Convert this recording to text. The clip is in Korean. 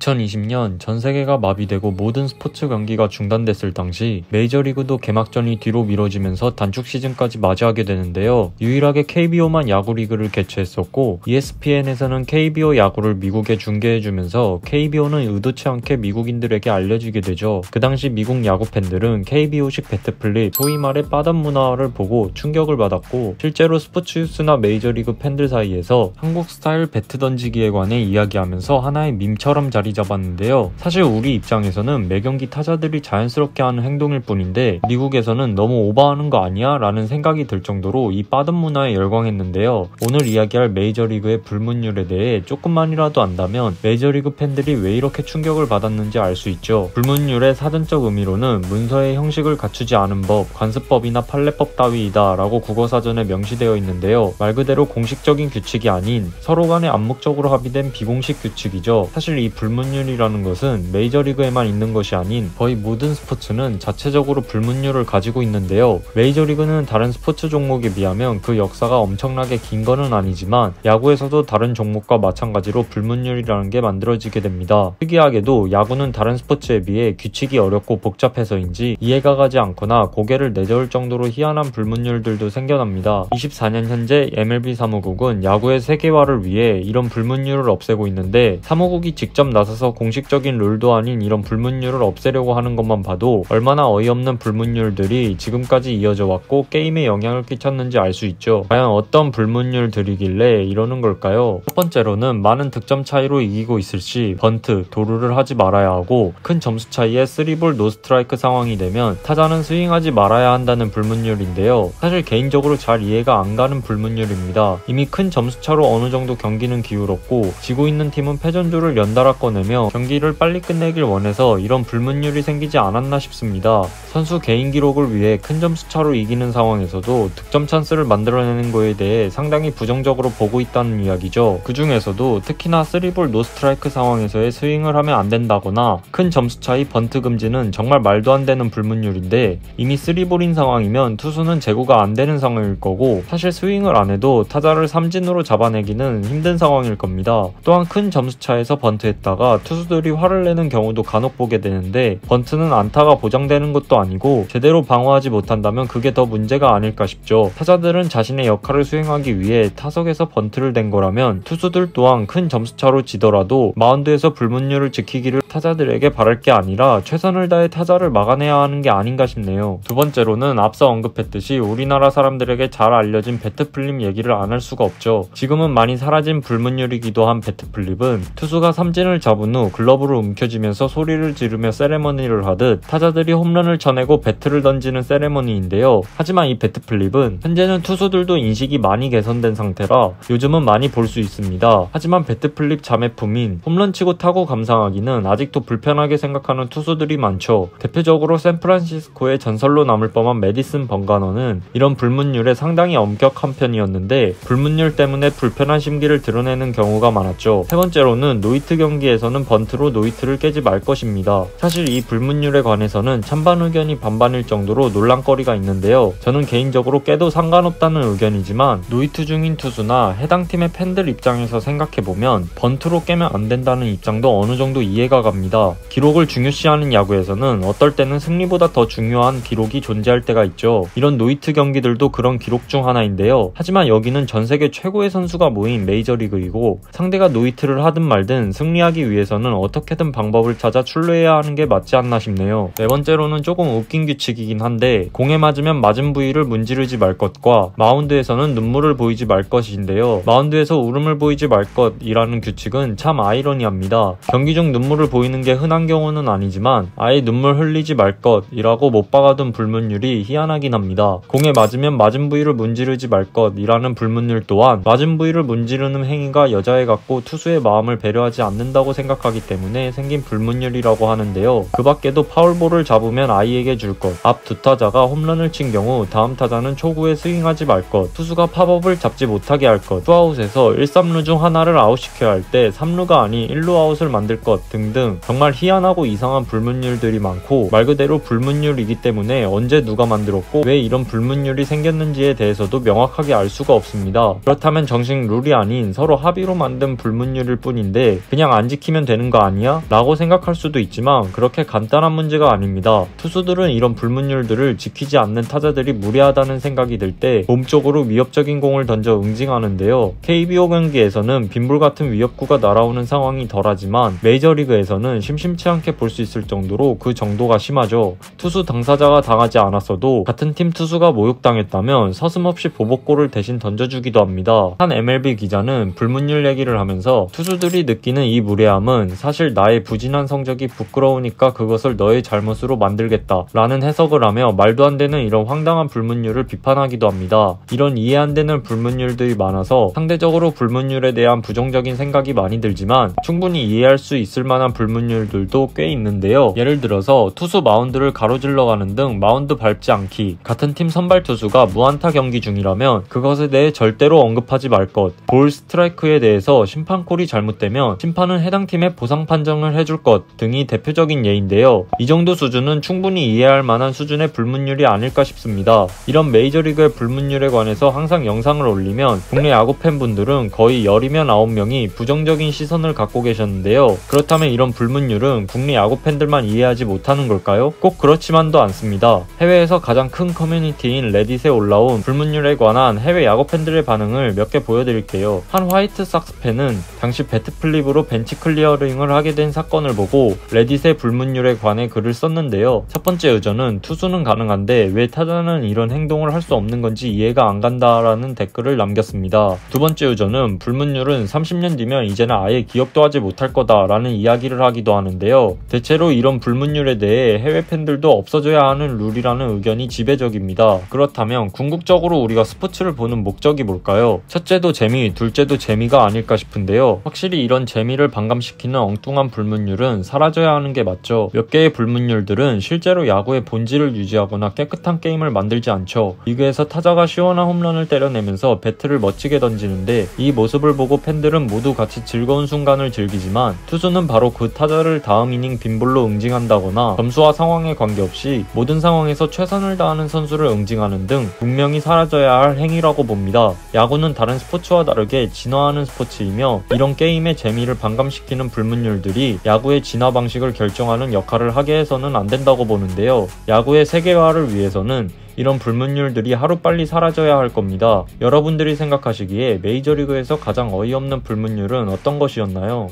2020년 전 세계가 마비되고 모든 스포츠 경기가 중단됐을 당시 메이저리그도 개막전이 뒤로 미뤄지면서 단축 시즌까지 맞이하게 되는데요. 유일하게 KBO만 야구리그를 개최했었고 ESPN에서는 KBO 야구를 미국에 중계해주면서 KBO는 의도치 않게 미국인들에게 알려지게 되죠. 그 당시 미국 야구 팬들은 KBO식 배트 플립, 소위 말해 빠던 문화를 보고 충격을 받았고 실제로 스포츠 뉴스나 메이저리그 팬들 사이에서 한국 스타일 배트 던지기에 관해 이야기하면서 하나의 밈처럼 자리 잡았는데요. 사실 우리 입장에서는 매경기 타자들이 자연스럽게 하는 행동일 뿐인데 미국에서는 너무 오버하는 거 아니야? 라는 생각이 들 정도로 이 빠던 문화에 열광했는데요. 오늘 이야기할 메이저리그의 불문율에 대해 조금만이라도 안다면 메이저리그 팬들이 왜 이렇게 충격을 받았는지 알 수 있죠. 불문율의 사전적 의미로는 문서의 형식을 갖추지 않은 법, 관습법이나 판례법 따위이다 라고 국어사전에 명시되어 있는데요. 말 그대로 공식적인 규칙이 아닌 서로 간에 암묵적으로 합의된 비공식 규칙이죠. 사실 이 불문율이라는 것은 메이저리그에만 있는 것이 아닌 거의 모든 스포츠는 자체적으로 불문율을 가지고 있는데요. 메이저리그는 다른 스포츠 종목에 비하면 그 역사가 엄청나게 긴 거는 아니지만 야구에서도 다른 종목과 마찬가지로 불문율이라는 게 만들어지게 됩니다. 특이하게도 야구는 다른 스포츠에 비해 규칙이 어렵고 복잡해서인지 이해가 가지 않거나 고개를 내저을 정도로 희한한 불문율들도 생겨납니다. 24년 현재 MLB 사무국은 야구의 세계화를 위해 이런 불문율을 없애고 있는데 사무국이 직접 나서서 공식적인 룰도 아닌 이런 불문율을 없애려고 하는 것만 봐도 얼마나 어이없는 불문율들이 지금까지 이어져 왔고 게임에 영향을 끼쳤는지 알 수 있죠. 과연 어떤 불문율들이길래 이러는 걸까요? 첫 번째로는 많은 득점 차이로 이기고 있을 시 번트, 도루를 하지 말아야 하고 큰 점수 차이에 3볼 노스트라이크 상황이 되면 타자는 스윙하지 말아야 한다는 불문율인데요. 사실 개인적으로 잘 이해가 안 가는 불문율입니다. 이미 큰 점수 차로 어느 정도 경기는 기울었고 지고 있는 팀은 패전조를 연달아 꺼내며 경기를 빨리 끝내길 원해서 이런 불문율이 생기지 않았나 싶습니다. 선수 개인 기록을 위해 큰 점수 차로 이기는 상황에서도 득점 찬스를 만들어내는 거에 대해 상당히 부정적으로 보고 있다는 이야기죠. 그 중에서도 특히나 3볼 노스트라이크 상황에서의 스윙을 하면 안 된다거나 큰 점수 차이 번트 금지는 정말 말도 안 되는 불문율인데 이미 3볼인 상황이면 투수는 제구가 안 되는 상황일 거고 사실 스윙을 안 해도 타자를 삼진으로 잡아내기는 힘든 상황일 겁니다. 또한 큰 점수 차에서 번트했다가 투수들이 화를 내는 경우도 간혹 보게 되는데 번트는 안타가 보장되는 것도 아니고 제대로 방어하지 못한다면 그게 더 문제가 아닐까 싶죠. 타자들은 자신의 역할을 수행하기 위해 타석에서 번트를 댄 거라면 투수들 또한 큰 점수차로 지더라도 마운드에서 불문율을 지키기를 타자들에게 바랄 게 아니라 최선을 다해 타자를 막아내야 하는 게 아닌가 싶네요. 두 번째로는 앞서 언급했듯이 우리나라 사람들에게 잘 알려진 배트 플립 얘기를 안 할 수가 없죠. 지금은 많이 사라진 불문율이기도 한 배트 플립은 투수가 삼진을 잡은 후 글러브를 움켜쥐면서 소리를 지르며 세레머니를 하듯 타자들이 홈런을 쳐내고 배트를 던지는 세레머니인데요. 하지만 이 배트 플립은 현재는 투수들도 인식이 많이 개선된 상태라 요즘은 많이 볼 수 있습니다. 하지만 배트 플립 자매품인 홈런 치고 타고 감상하기는 아직도 불편하게 생각하는 투수들이 많죠. 대표적으로 샌프란시스코의 전설로 남을 뻔한 매디슨 벙가너는 이런 불문율에 상당히 엄격한 편이었는데 불문율 때문에 불편한 심기를 드러내는 경우가 많았죠. 세 번째로는 노히트 경기에서는 번트로 노히트를 깨지 말 것입니다. 사실 이 불문율에 관해서는 찬반 의견이 반반일 정도로 논란거리가 있는데요. 저는 개인적으로 깨도 상관없다는 의견이지만 노히트 중인 투수나 해당 팀의 팬들 입장에서 생각해보면 번트로 깨면 안 된다는 입장도 어느 정도 이해가 갑니다. 기록을 중요시하는 야구에서는 어떨 때는 승리보다 더 중요한 기록이 존재할 때가 있죠. 이런 노히트 경기들도 그런 기록 중 하나인데요. 하지만 여기는 전 세계 최고의 선수가 모인 메이저리그이고 상대가 노히트를 하든 말든 승리하기 위해서는 어떻게든 방법을 찾아 출루해야 하는 게 맞지 않나 싶네요. 네 번째로는 조금 웃긴 규칙이긴 한데 공에 맞으면 맞은 부위를 문지르지 말 것과 마운드에서는 눈물을 보이지 말 것인데요. 마운드에서 울음을 보이지 말 것이라는 규칙은 참 아이러니합니다. 경기 중 눈물을 보이는 게 흔한 경우는 아니지만 아예 눈물 흘리지 말 것이라고 못 박아둔 불문율이 희한하긴 합니다. 공에 맞으면 맞은 부위를 문지르지 말 것이라는 불문율 또한 맞은 부위를 문지르는 행위가 여자애 같고 투수의 마음을 배려하지 않는다고 생각하기 때문에 생긴 불문율이라고 하는데요. 그 밖에도 파울볼을 잡으면 아이에게 줄 것, 앞 두 타자가 홈런을 친 경우 다음 타자는 초구에 스윙하지 말 것, 투수가 팝업을 잡지 못하게 할 것, 투아웃에서 1, 3루 중 하나를 아웃시켜야 할 때 3루가 아닌 1루 아웃을 만들 것 등등 정말 희한하고 이상한 불문율들이 많고 말 그대로 불문율이기 때문에 언제 누가 만들었고 왜 이런 불문율이 생겼는지에 대해서도 명확하게 알 수가 없습니다. 그렇다면 정식 룰이 아닌 서로 합의로 만든 불문율일 뿐인데 그냥 안 지키면 지키면 되는 거 아니야? 라고 생각할 수도 있지만 그렇게 간단한 문제가 아닙니다. 투수들은 이런 불문율들을 지키지 않는 타자들이 무례하다는 생각이 들 때 몸쪽으로 위협적인 공을 던져 응징하는데요. KBO 경기에서는 빈볼 같은 위협구가 날아오는 상황이 덜하지만 메이저리그에서는 심심치 않게 볼 수 있을 정도로 그 정도가 심하죠. 투수 당사자가 당하지 않았어도 같은 팀 투수가 모욕당했다면 서슴없이 보복골을 대신 던져주기도 합니다. 한 MLB 기자는 불문율 얘기를 하면서 투수들이 느끼는 이 무례함은 사실 나의 부진한 성적이 부끄러우니까 그것을 너의 잘못으로 만들겠다 라는 해석을 하며 말도 안 되는 이런 황당한 불문율을 비판하기도 합니다. 이런 이해 안 되는 불문율들이 많아서 상대적으로 불문율에 대한 부정적인 생각이 많이 들지만 충분히 이해할 수 있을 만한 불문율들도 꽤 있는데요. 예를 들어서 투수 마운드를 가로질러 가는 등 마운드 밟지 않기, 같은 팀 선발 투수가 무안타 경기 중이라면 그것에 대해 절대로 언급하지 말 것, 볼 스트라이크에 대해서 심판콜이 잘못되면 심판은 해당 팀에 보상 판정을 해줄 것 등이 대표적인 예인데요. 이 정도 수준은 충분히 이해할 만한 수준의 불문율이 아닐까 싶습니다. 이런 메이저리그의 불문율에 관해서 항상 영상을 올리면 국내 야구 팬분들은 거의 10이면 9명이 부정적인 시선을 갖고 계셨는데요. 그렇다면 이런 불문율은 국내 야구 팬들만 이해하지 못하는 걸까요? 꼭 그렇지만도 않습니다. 해외에서 가장 큰 커뮤니티인 레딧에 올라온 불문율에 관한 해외 야구 팬들의 반응을 몇 개 보여드릴게요. 한 화이트삭스 팬은 당시 배트플립으로 벤치 클리어링을 하게 된 사건을 보고 레딧의 불문율에 관해 글을 썼는데요. 첫 번째 의견은 투수는 가능한데 왜 타자는 이런 행동을 할 수 없는 건지 이해가 안 간다라는 댓글을 남겼습니다. 두 번째 의견은 불문율은 30년 뒤면 이제는 아예 기억도 하지 못할 거다라는 이야기를 하기도 하는데요. 대체로 이런 불문율에 대해 해외 팬들도 없어져야 하는 룰이라는 의견이 지배적입니다. 그렇다면 궁극적으로 우리가 스포츠를 보는 목적이 뭘까요? 첫째도 재미, 둘째도 재미가 아닐까 싶은데요. 확실히 이런 재미를 반감시키는 엉뚱한 불문율은 사라져야 하는 게 맞죠. 몇 개의 불문율들은 실제로 야구의 본질을 유지하거나 깨끗한 게임을 만들지 않죠. 리그에서 타자가 시원한 홈런을 때려내면서 배트를 멋지게 던지는데 이 모습을 보고 팬들은 모두 같이 즐거운 순간을 즐기지만 투수는 바로 그 타자를 다음 이닝 빈볼로 응징한다거나 점수와 상황에 관계없이 모든 상황에서 최선을 다하는 선수를 응징하는 등 분명히 사라져야 할 행위라고 봅니다. 야구는 다른 스포츠와 다르게 진화하는 스포츠이며 이런 게임의 재미를 반감시키는 불문율들이 야구의 진화 방식을 결정하는 역할을 하게 해서는 안 된다고 보는데요. 야구의 세계화를 위해서는 이런 불문율들이 하루빨리 사라져야 할 겁니다. 여러분들이 생각하시기에 메이저리그에서 가장 어이없는 불문율은 어떤 것이었나요?